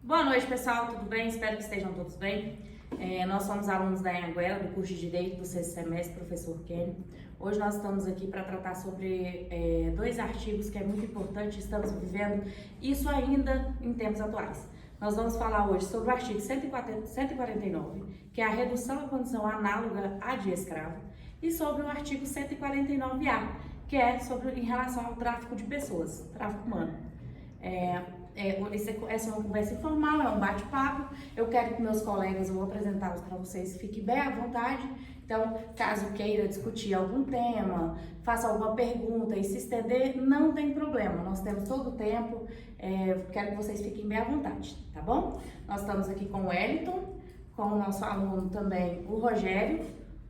Boa noite, pessoal, tudo bem? Espero que estejam todos bem. Nós somos alunos da Anhanguera, do curso de Direito do sexto semestre, professor Kenny. Hoje nós estamos aqui para tratar sobre dois artigos que é muito importante, estamos vivendo isso ainda em tempos atuais. Nós vamos falar hoje sobre o artigo 149, que é a redução à condição análoga à de escravo, e sobre o artigo 149A, que é em relação ao tráfico de pessoas, tráfico humano. Essa é uma conversa informal, é um bate-papo. Eu quero que meus colegas, eu vou apresentá-los para vocês, fiquem bem à vontade. Então, caso queira discutir algum tema, faça alguma pergunta e se estender, não tem problema. Nós temos todo o tempo, quero que vocês fiquem bem à vontade, tá bom? Nós estamos aqui com o Wellington, com o nosso aluno também, o Rogério,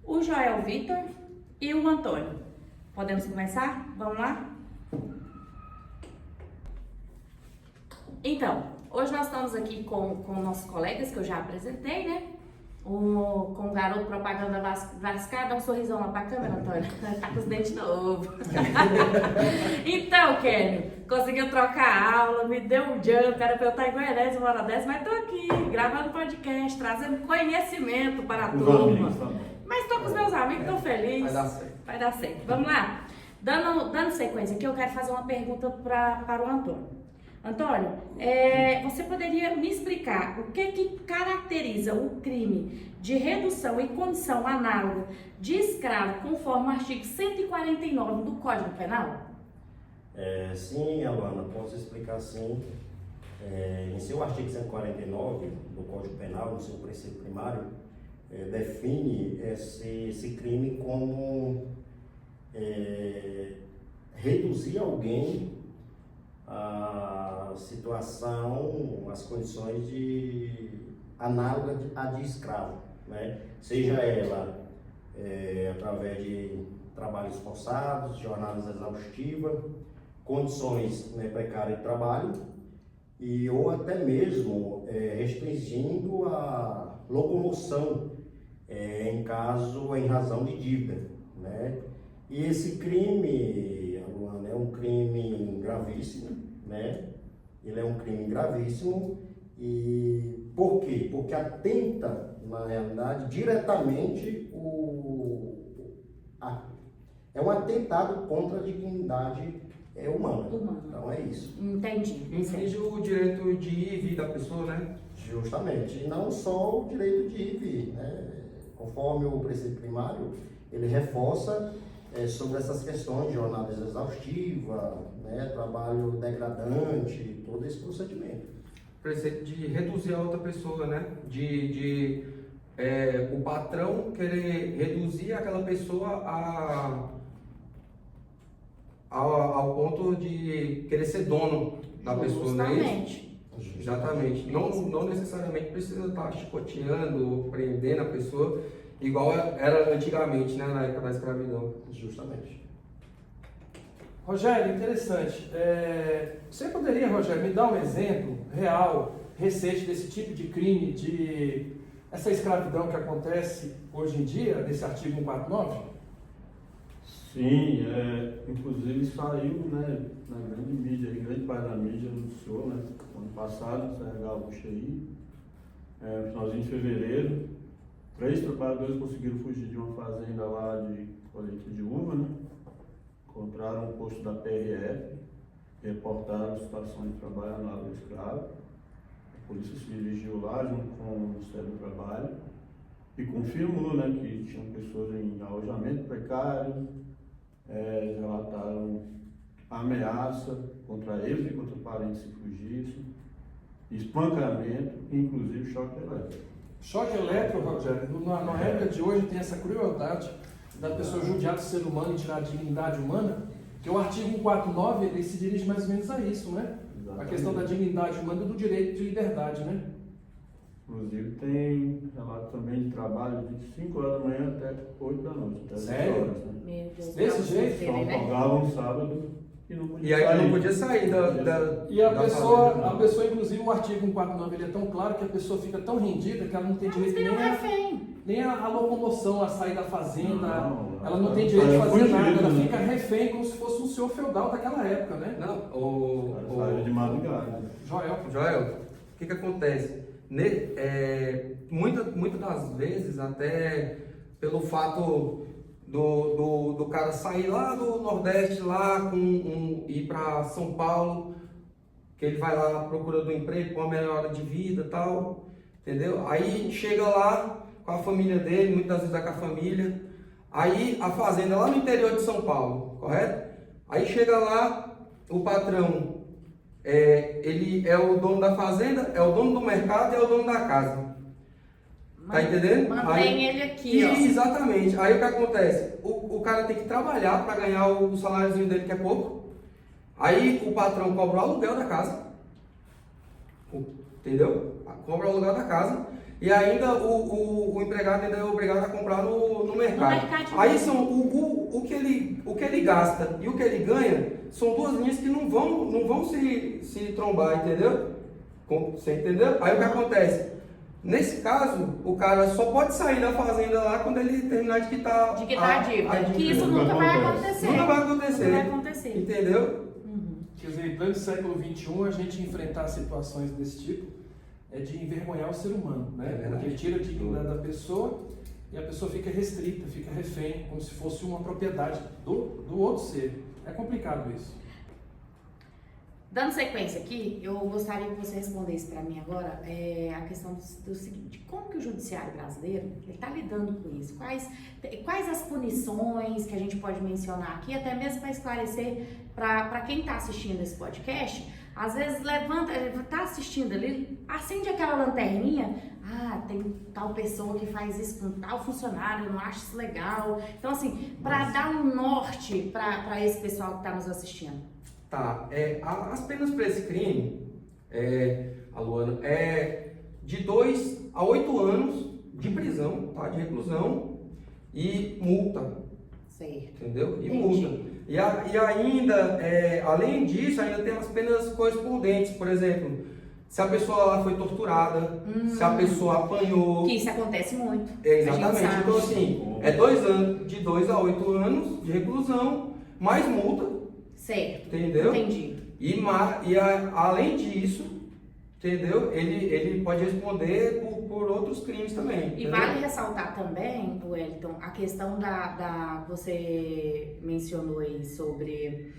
o Joel Vitor e o Antônio. Podemos começar? Vamos lá? Então, hoje nós estamos aqui com nossos colegas, que eu já apresentei, né? Com o garoto propaganda Vascar, dá um sorrisão lá pra câmera, Antônio. Tá com os dentes novos. Então, Kenny, conseguiu trocar a aula, me deu um jump, era pra eu estar em Goiânia, uma hora dessa, mas tô aqui, gravando podcast, trazendo conhecimento para a turma. Mas tô com os meus amigos, tô feliz. Vai dar certo. Vai dar certo. Vamos lá. Dando sequência aqui, eu quero fazer uma pergunta para o Antônio. Antônio, você poderia me explicar o que caracteriza o crime de redução em condição análoga de escravo conforme o artigo 149 do Código Penal? Sim, Alana, posso explicar sim. Em seu artigo 149 do Código Penal, no seu preceito primário, define esse crime como reduzir alguém a situação, as condições análoga à de escravo, né? Seja ela através de trabalhos forçados, jornadas exaustivas, condições, né, precárias de trabalho, ou até mesmo restringindo a locomoção em razão de dívida, né? E esse crime, Luana, é um crime gravíssimo, né? Ele é um crime gravíssimo. E por quê? Porque atenta, na realidade, diretamente é um atentado contra a dignidade humana. Então é isso. Entendi. Infringe o direito de ir e vir da pessoa, né? Justamente. E não só o direito de ir e vir, né? Conforme o preceito primário, ele reforça sobre essas questões de jornada exaustiva, né, trabalho degradante, todo esse procedimento. Preceito de reduzir a outra pessoa, né? O patrão querer reduzir aquela pessoa ao ponto de querer ser dono da pessoa, não é isso? Exatamente. Não necessariamente precisa estar chicoteando ou prendendo a pessoa, igual era antigamente, né, na época da escravidão. Justamente. Rogério, interessante. Você poderia, Rogério, me dar um exemplo real, recente desse tipo de crime, de essa escravidão que acontece hoje em dia, desse artigo 149? Sim, inclusive saiu, né, na grande mídia, grande parte da mídia anunciou, né, ano passado, Sérgio Gaúcho aí, no finalzinho de fevereiro, 3 trabalhadores conseguiram fugir de uma fazenda lá de colheita de uva, né? Encontraram um posto da PRF, reportaram a situação de trabalho análogo escravo. A polícia se dirigiu lá junto com o Ministério do Trabalho e confirmou, né, que tinham pessoas em alojamento precário, relataram ameaça contra eles e contra parentes se fugissem, espancamento, inclusive choque elétrico. Choque elétrico, Rogério, na época de hoje tem essa crueldade da pessoa judiar do ser humano e tirar a dignidade humana, que o artigo 149 ele se dirige mais ou menos a isso, né? Exatamente. A questão da dignidade humana e do direito de liberdade, né? Inclusive tem relato também de trabalho de 5 horas da manhã até 8 da noite. Até Sério? 10 horas, né? Meu Deus. Desse jeito? Só folgavam um sábado e não podia E aí sair. não podia sair E a da pessoa, fazenda. inclusive o artigo 149 ele é tão claro que a pessoa fica tão rendida que ela não tem direito Vira um refém. nem a locomoção, a sair da fazenda, Não, ela não tem direito de fazer fugido, nada, ela né? fica refém como se fosse um senhor feudal daquela época, né? Não, Saíram de madrugada. Joel. Joel, que acontece? Muitas das vezes, até pelo fato do cara sair lá do Nordeste, lá ir para São Paulo, que ele vai lá procurando um emprego, com uma melhora de vida e tal, entendeu? Aí chega lá com a família dele, muitas vezes vai com a família, aí a fazenda é lá no interior de São Paulo, correto? Aí chega lá, o patrão, ele é o dono da fazenda, é o dono do mercado e é o dono da casa. Tá entendendo? Mantém ele aqui, ó. Exatamente. Aí o que acontece? O cara tem que trabalhar para ganhar o saláriozinho dele, que é pouco. Aí o patrão cobra o aluguel da casa. Entendeu? Cobra o aluguel da casa. E ainda o empregado ainda é obrigado a comprar no mercado. Aí são o que ele gasta e o que ele ganha são duas linhas que não vão se trombar, entendeu? Você entendeu? Aí o que acontece? Nesse caso, o cara só pode sair da fazenda lá quando ele terminar de quitar a dívida. Que isso nunca vai acontecer. Nunca vai acontecer. Nunca vai acontecer. Entendeu? Quer dizer, em pleno século XXI, a gente enfrentar situações desse tipo é de envergonhar o ser humano, né? Porque ele tira a dignidade da pessoa e a pessoa fica restrita, fica refém, como se fosse uma propriedade do outro ser. É complicado isso. Dando sequência aqui, eu gostaria que você respondesse para mim agora a questão do seguinte: como que o judiciário brasileiro está lidando com isso? Quais as punições que a gente pode mencionar aqui, até mesmo para esclarecer para quem está assistindo esse podcast? Às vezes está assistindo ali, acende aquela lanterninha, tem tal pessoa que faz isso com tal funcionário, eu não acho isso legal. Então, assim, para dar um norte para esse pessoal que está nos assistindo. Tá, as penas para esse crime, Luana, de 2 a 8 anos de prisão, tá? De reclusão e multa. Certo. Entendeu? E Entendi. multa. E ainda, além disso, ainda tem as penas correspondentes, por exemplo, se a pessoa lá foi torturada, se a pessoa apanhou. Que isso acontece muito. Exatamente. A gente Então, sabe. assim, 2 anos, de 2 a 8 anos de reclusão, mais multa. Certo. Entendeu? Entendi. Além disso, entendeu? Ele pode responder por outros crimes também. E entendeu? vale ressaltar também, Wellington, a questão você mencionou aí sobre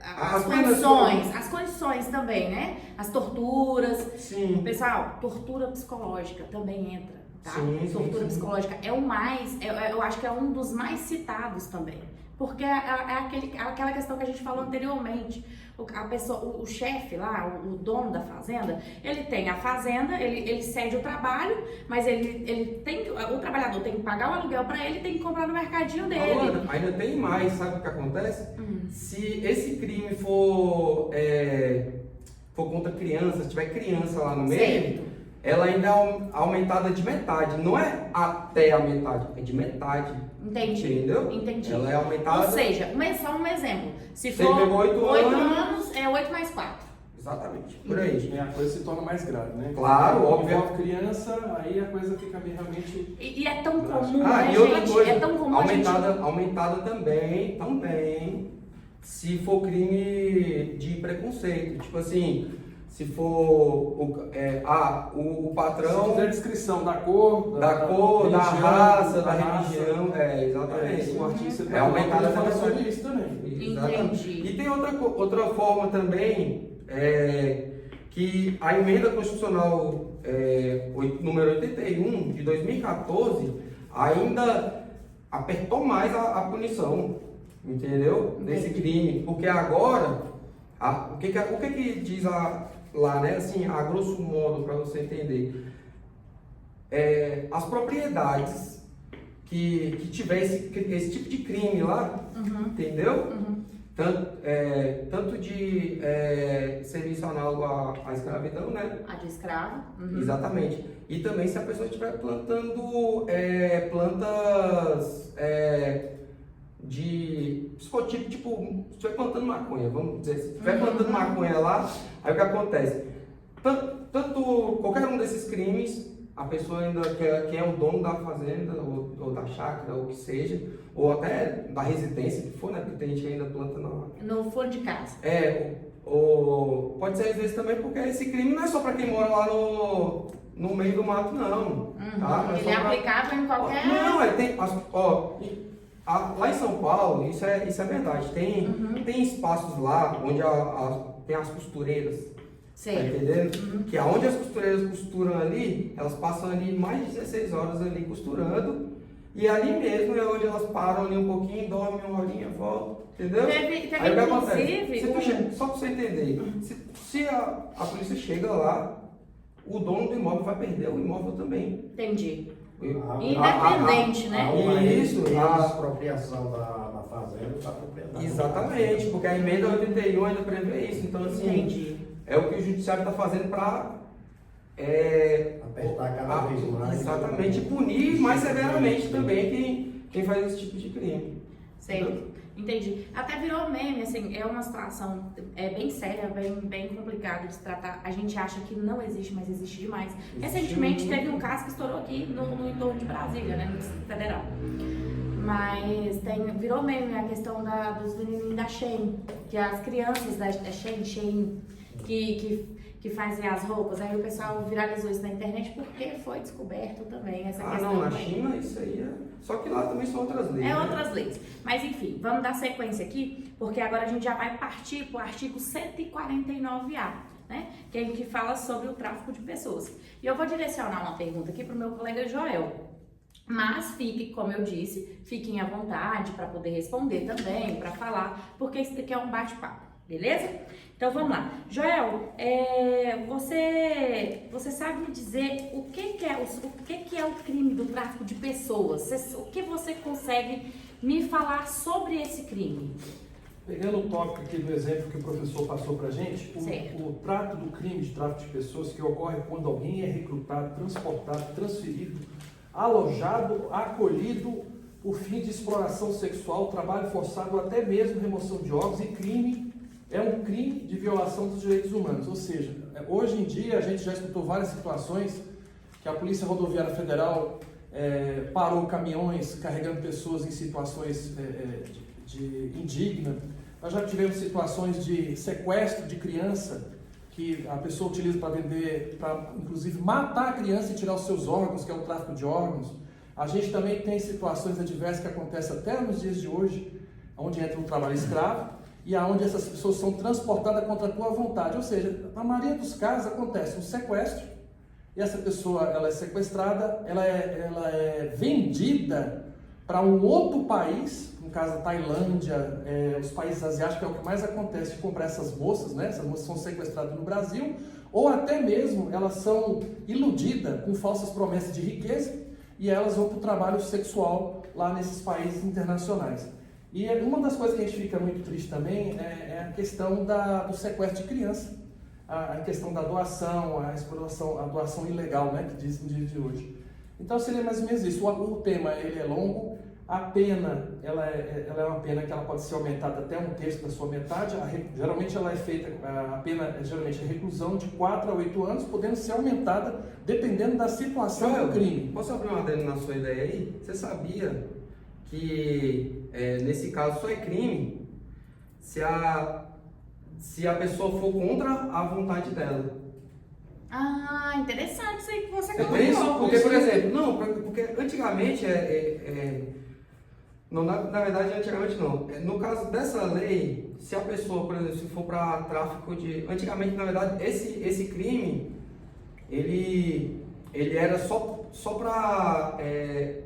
as condições também, né? As torturas. Sim. Pessoal, tortura psicológica também entra, tá? Sim, Tortura sim. psicológica é o mais, eu acho que é um dos mais citados também. Porque é aquela questão que a gente falou anteriormente. O chefe lá, o dono da fazenda, ele tem a fazenda, ele cede o trabalho, mas o trabalhador tem que pagar o aluguel para ele e tem que comprar no mercadinho dele. Agora, ainda tem mais, sabe o que acontece? Se esse crime for contra criança, se tiver criança lá no meio, Certo. ela ainda é aumentada de metade. Não é até a metade, é de metade. Entendi. Entendeu? Entendi. Ela é aumentada. Ou seja, só um exemplo. Se Você for pegou 8 anos, é 8 mais 4. Exatamente, por aí. A coisa se torna mais grave, né? Claro, óbvio. Envolve criança, aí a coisa fica realmente... E é tão comum, né, E outra gente? coisa, É tão comum aumentada também, se for crime de preconceito. Tipo assim, se for o patrão... Se fizer descrição da cor, da religião, raça, da religião, exatamente. O artista É aumentada fala também. sobre isso também. Exatamente. Entendi. E tem outra forma também, que a emenda constitucional número 81 de 2014 ainda apertou mais a punição, entendeu? Desse crime, porque agora o que diz lá, né? Assim, a grosso modo, para você entender, as propriedades que tiver esse tipo de crime lá, entendeu? Tanto de serviço análogo à escravidão, né? A de escravo. Exatamente. E também se a pessoa estiver plantando plantas tipo, se estiver plantando maconha, vamos dizer, se estiver plantando maconha lá, aí o que acontece? Qualquer um desses crimes, a pessoa ainda que é o dono da fazenda, ou da chácara, ou o que seja, ou até da residência que for, né? Porque tem gente que ainda planta No fundo de casa. Ou pode ser às vezes também porque esse crime não é só para quem mora lá no meio do mato, não. Tá? Não é Ele é aplicável em qualquer... Não, tem... lá em São Paulo, isso é verdade. Tem espaços lá onde tem as costureiras. Sei. Tá entendendo? Que aonde as costureiras costuram ali, elas passam ali mais de 16 horas ali costurando. E ali mesmo é onde elas param ali um pouquinho, dormem uma horinha, voltam. Entendeu? Teve Aí o que acontece? inclusive... Só para você entender, se a polícia chega lá, o dono do imóvel vai perder o imóvel também. Entendi. Independente, né? Isso, a expropriação da fazenda da propriedade. Exatamente, porque a emenda 81 ainda prevê isso. Então, assim, Entendi. é o que o judiciário está fazendo para apertar cada vez mais. Exatamente, punir mais severamente também quem faz esse tipo de crime. Sei. Entendi. Até virou meme, assim, é uma situação bem séria, bem complicada de se tratar. A gente acha que não existe, mas existe demais. Recentemente teve um caso que estourou aqui no entorno de Brasília, né, no Distrito Federal. Mas virou meme a questão dos menininhos da Shein, que as crianças da Shein, que fazem as roupas, aí o pessoal viralizou isso na internet porque foi descoberto também essa questão. Não, na China isso aí Só que lá também são outras leis. Outras leis. Mas enfim, vamos dar sequência aqui, porque agora a gente já vai partir para o artigo 149A, né? Que fala sobre o tráfico de pessoas. E eu vou direcionar uma pergunta aqui para o meu colega Joel. Mas fique, como eu disse, fiquem à vontade para poder responder também, para falar, porque isso daqui é um bate-papo. Beleza? Então vamos lá. Joel, você sabe me dizer o que é o crime do tráfico de pessoas? O que você consegue me falar sobre esse crime? Pegando o tópico aqui do exemplo que o professor passou pra gente, o trato do crime de tráfico de pessoas que ocorre quando alguém é recrutado, transportado, transferido, alojado, acolhido por fim de exploração sexual, trabalho forçado ou até mesmo remoção de órgãos e crime. É um crime de violação dos direitos humanos, ou seja, hoje em dia a gente já escutou várias situações que a Polícia Rodoviária Federal parou caminhões carregando pessoas em situações de indigna. Nós já tivemos situações de sequestro de criança que a pessoa utiliza para vender, para inclusive matar a criança e tirar os seus órgãos, que é o tráfico de órgãos. A gente também tem situações adversas que acontecem até nos dias de hoje, onde entra um trabalho escravo, e aonde essas pessoas são transportadas contra a tua vontade. Ou seja, na maioria dos casos acontece um sequestro, e essa pessoa ela é sequestrada, ela é vendida para um outro país, no caso a Tailândia, os países asiáticos, é o que mais acontece de comprar essas moças, né? Essas moças são sequestradas no Brasil, ou até mesmo elas são iludidas com falsas promessas de riqueza, e elas vão para o trabalho sexual lá nesses países internacionais. E uma das coisas que a gente fica muito triste também é a questão do sequestro de criança, a questão da doação, a exploração, a doação ilegal, né, que diz no dia de hoje. Então seria mais ou menos isso. O tema ele é longo, a pena ela é uma pena que ela pode ser aumentada até um terço da sua metade. Geralmente ela é feita, a pena geralmente é reclusão de 4 a 8 anos, podendo ser aumentada dependendo da situação do crime. Posso abrir uma adendo na sua ideia aí? Você sabia que nesse caso só é crime se a pessoa for contra a vontade dela? Interessante isso aí que você colocou. Isso, porque, por exemplo, porque antigamente não, na verdade, antigamente não. No caso dessa lei, se a pessoa, por exemplo, se for para tráfico de... Antigamente, na verdade, esse crime, ele era só para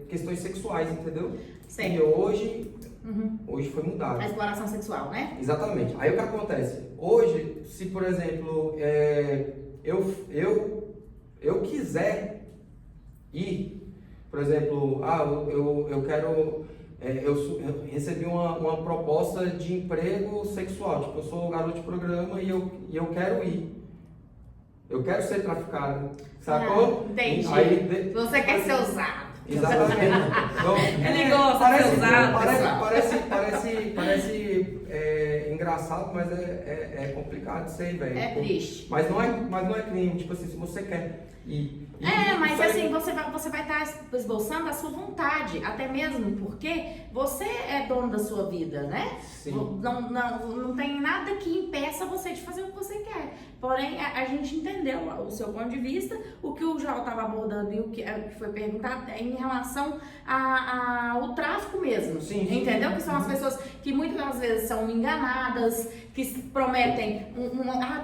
questões sexuais, entendeu? Sim. E hoje foi mudado. A exploração sexual, né? Exatamente. Aí o que acontece? Hoje, se, por exemplo, eu quiser ir, por exemplo, eu quero... eu recebi uma proposta de emprego sexual, tipo, eu sou garoto de programa e eu quero ir. Eu quero ser traficado, sacou? Entendi. Aí, você quer ser usado. Exatamente. Então, Ele gosta de ser usado. Parece engraçado, mas é complicado isso aí, velho. É triste. Mas não é crime, tipo assim, se você quer Mas isso aí- assim, você vai estar esboçando a sua vontade, até mesmo porque você é dono da sua vida, né? Sim. Não tem nada que impeça você de fazer o que você quer. Porém, a gente entendeu o seu ponto de vista, o que o João estava abordando e o que foi perguntado em relação ao tráfico mesmo. Sim. Entendeu? Que são as pessoas que muitas vezes são enganadas, que prometem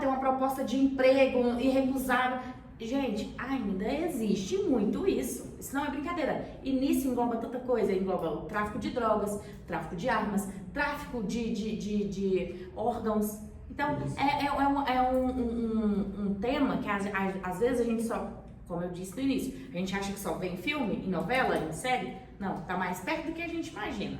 tem uma proposta de emprego irrecusável. Gente, ainda existe muito isso. Isso não é brincadeira. E nisso engloba tanta coisa. Engloba o tráfico de drogas, tráfico de armas, tráfico de órgãos. Então, é um tema que às vezes a gente só, como eu disse no início, a gente acha que só vê em filme, em novela, em série. Não, tá mais perto do que a gente imagina.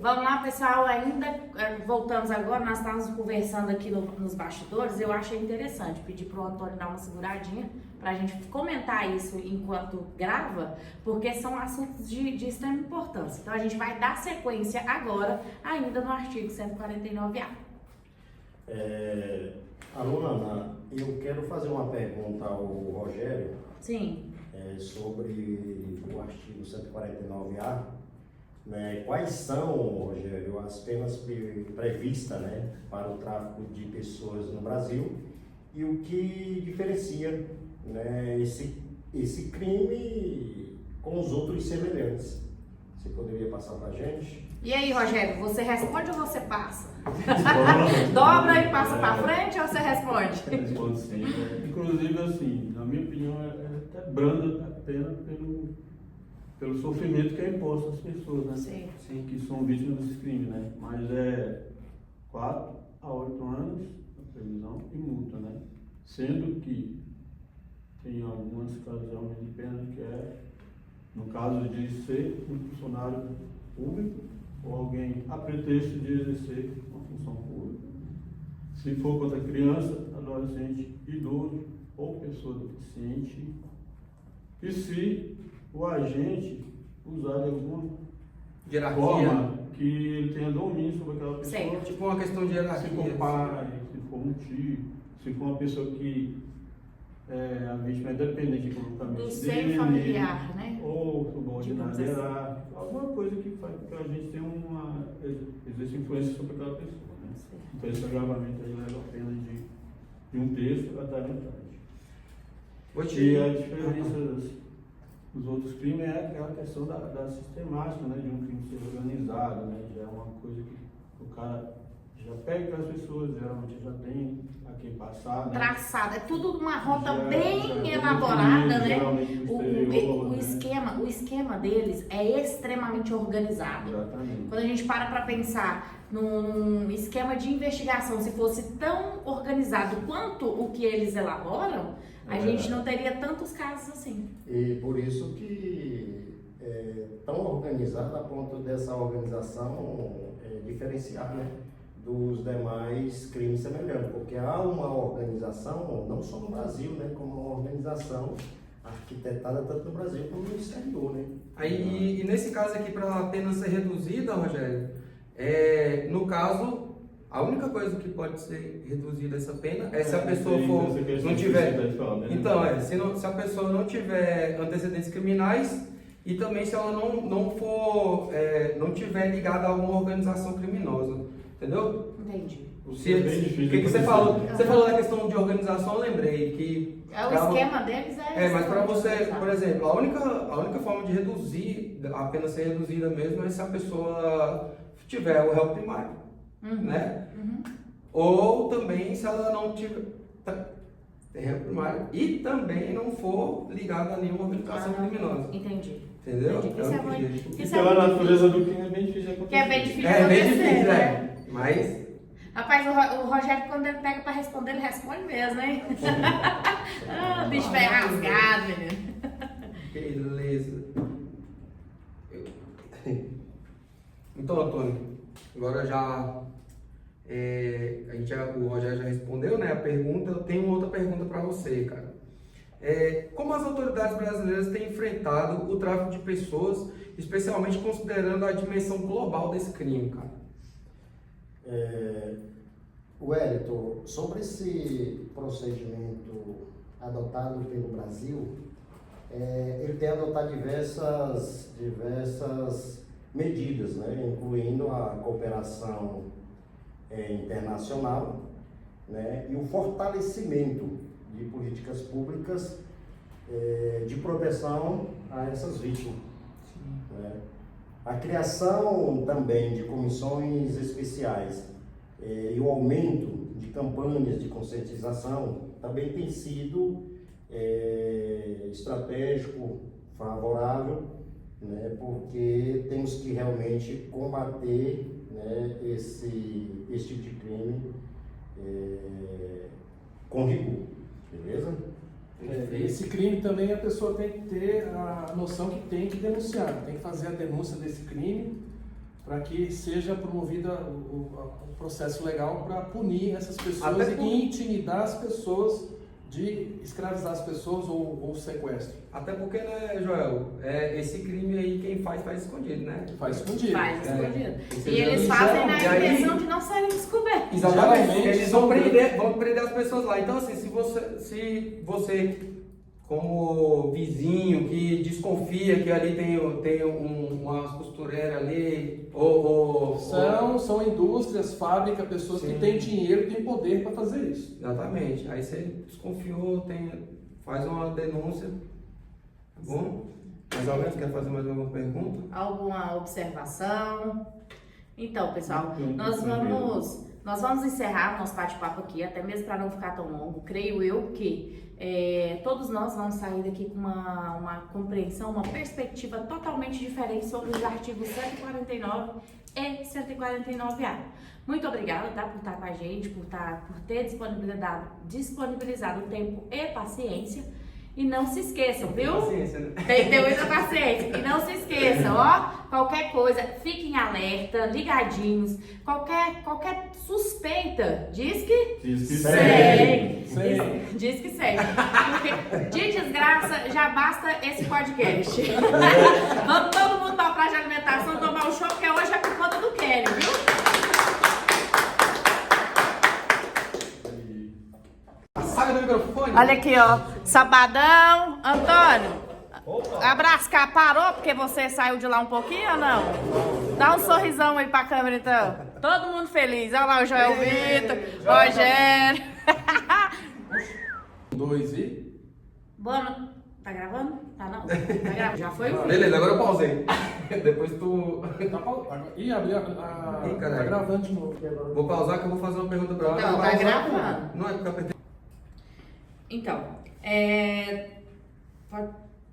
Vamos lá, pessoal, ainda voltamos agora, nós estávamos conversando aqui nos bastidores, eu achei interessante pedir para o Antônio dar uma seguradinha para a gente comentar isso enquanto grava, porque são assuntos de extrema importância. Então a gente vai dar sequência agora, ainda no artigo 149A. Aluna Ana, eu quero fazer uma pergunta ao Rogério. Sim. Sobre o artigo 149A. Né, quais são, Rogério, as penas previstas, né, para o tráfico de pessoas no Brasil e o que diferencia, né, esse crime com os outros semelhantes? Você poderia passar para a gente? E aí, Rogério, você responde ou você passa? Dobra e passa para frente ou você responde? Respondo sim. Inclusive, assim, na minha opinião, é até branda a pena pelo sofrimento que é imposto às pessoas, né? Sim. Que são vítimas desse crime, né? Mas é 4 a 8 anos a previsão e multa, né? Sendo que tem algumas ocasiões de pena que é, no caso de ser um funcionário público ou alguém a pretexto de exercer uma função pública. Se for contra criança, adolescente, idoso ou pessoa deficiente, e se o agente usar de alguma Hierarquia. forma que ele tenha domínio sobre aquela pessoa. Sim. Tipo uma questão de hierarquia. Se for um pai, se for um tio, se for uma pessoa que a vítima é dependente economicamente Do seio familiar, né? ou subordinado Digamos assim. hierárquico, alguma coisa que faz com que a gente tenha exerça influência sobre aquela pessoa, né? Então esse agravamento aí leva a pena de 1/3 até a metade. E a diferença dos outros crimes é aquela questão da sistemática, né? De um crime ser organizado, né? Já é uma coisa que o cara já pega as pessoas, geralmente já tem a quem passar, né? Traçada, é tudo uma rota Já bem é elaborada, definido, né? geralmente no exterior, né? O esquema deles é extremamente organizado. Exatamente. Quando a gente para pensar num esquema de investigação, se fosse tão organizado quanto o que eles elaboram, a gente não teria tantos casos assim. E por isso que é tão organizado a ponto dessa organização diferenciar, né, dos demais crimes semelhantes, porque há uma organização, não só no Brasil, né, como uma organização arquitetada tanto no Brasil como no exterior, né? Aí, e nesse caso aqui, para a pena ser reduzida, Rogério, no caso, a única coisa que pode ser reduzida essa pena é se a pessoa não tiver. Então, se a pessoa não tiver antecedentes criminais e também se ela não tiver ligada a alguma organização criminosa. Entendeu? Entendi. O que você falou? Você falou da questão de organização, eu lembrei que. O esquema deles mas para você, por exemplo, a única forma de reduzir, a pena ser reduzida mesmo, é se a pessoa tiver o réu primário, né? Ou também se ela não tiver réu primário e também não for ligada a nenhuma organização criminosa. Entendi. Entendeu? Isso é pela natureza do crime é bem difícil de acontecer. Que é bem difícil É bem acontecer, difícil, né? Mas. Rapaz, o Rogério, quando ele pega pra responder, ele responde mesmo, hein? O bicho vai rasgado, menino. Beleza. Então, Antônio, agora o Rogério já respondeu, né, a pergunta. Eu tenho outra pergunta para você, cara. Como as autoridades brasileiras têm enfrentado o tráfico de pessoas, especialmente considerando a dimensão global desse crime, cara? Wellington, sobre esse procedimento adotado pelo Brasil, ele tem adotado diversas medidas, né, incluindo a cooperação internacional, né, e o fortalecimento de políticas públicas de proteção a essas vítimas. Né. A criação também de comissões especiais e o aumento de campanhas de conscientização também tem sido estratégico, favorável, né, porque temos que realmente combater, né, esse tipo de crime com rigor, beleza? Esse crime também a pessoa tem que ter a noção que tem que denunciar, tem que fazer a denúncia desse crime para que seja promovida o processo legal para punir essas pessoas e intimidar as pessoas de escravizar as pessoas ou sequestro. Até porque, né, Joel, esse crime aí quem faz escondido, né? Faz escondido. Faz escondido. Esse E eles já- fazem na e aí- intenção de não serem descobertos. Exatamente. Geralmente Eles são vão prender as pessoas lá. Então, assim, se você como vizinho que desconfia que ali tem uma costureira ali, São indústrias, fábricas, pessoas Sim. que têm dinheiro e têm poder para fazer isso. Exatamente. Aí você desconfiou, faz uma denúncia. Tá bom? Mais alguém quer fazer mais alguma pergunta? Alguma observação? Então, pessoal, Não, nós vamos encerrar o nosso bate-papo aqui, até mesmo para não ficar tão longo. Creio eu que todos nós vamos sair daqui com uma compreensão, uma perspectiva totalmente diferente sobre os artigos 149 e 149A. Muito obrigada, tá, por estar com a gente, por ter disponibilizado o tempo e paciência. E não se esqueçam, viu? Paciência, né? Tem que ter muita paciência. E não se esqueçam, ó, qualquer coisa, fiquem alerta, ligadinhos. Qualquer suspeita, diz que Diz que segue. Segue. Diz que segue. Porque de desgraça já basta esse podcast. Vamos todo mundo para a praia de alimentação tomar o show, porque hoje é por conta do Kenny, viu? Saga do microfone. Olha aqui, ó. Sabadão. Antônio, Abrascar parou porque você saiu de lá um pouquinho ou não? Dá um sorrisão aí pra câmera, então. Todo mundo feliz. Olha lá o Joel Vitor, Rogério. 2 e... Boa no... Tá gravando? Tá não? Tá gravando. Já foi? Beleza, agora eu pausei. Depois tu... Ih, abriu Ih, tá caralho. gravando de novo. Vou pausar que eu vou fazer uma pergunta pra ela. Não, tá gravando. Não é porque eu apertei. Então,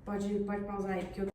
pode pausar aí, porque eu